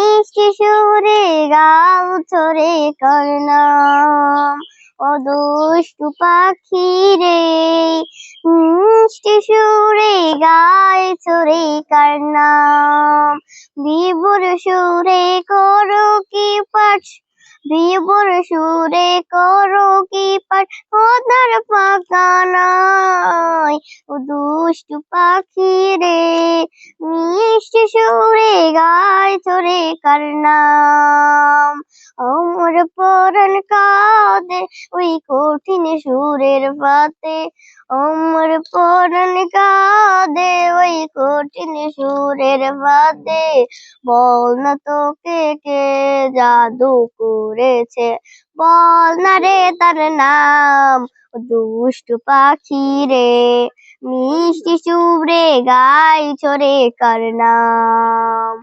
মিষ্টি সুরে গাওছো রে কার নাম, ও দুষ্টু পাখি রে। মিষ্টি সুরে গাইছো রে কার নাম, বিভোর সুরে করো কি পাঠ, বিভোর সুরে করো কি পাঠ, খোদার পাকা নাই, ও দুষ্টু পাখি রে। মিষ্টি সুরে গাইছো রে কার নাম, আমার পরাণ কাঁদে ওই কঠিন সুরের ফাতে, আমার পরাণ কাঁদে ওই কঠিন সুরের ফাতে। বল না তোকে কে জাদু করেছে, বল না রে তার নাম, ও দুষ্টু পাখি রে। মিষ্টি সুরে গাইছো রে কার নাম।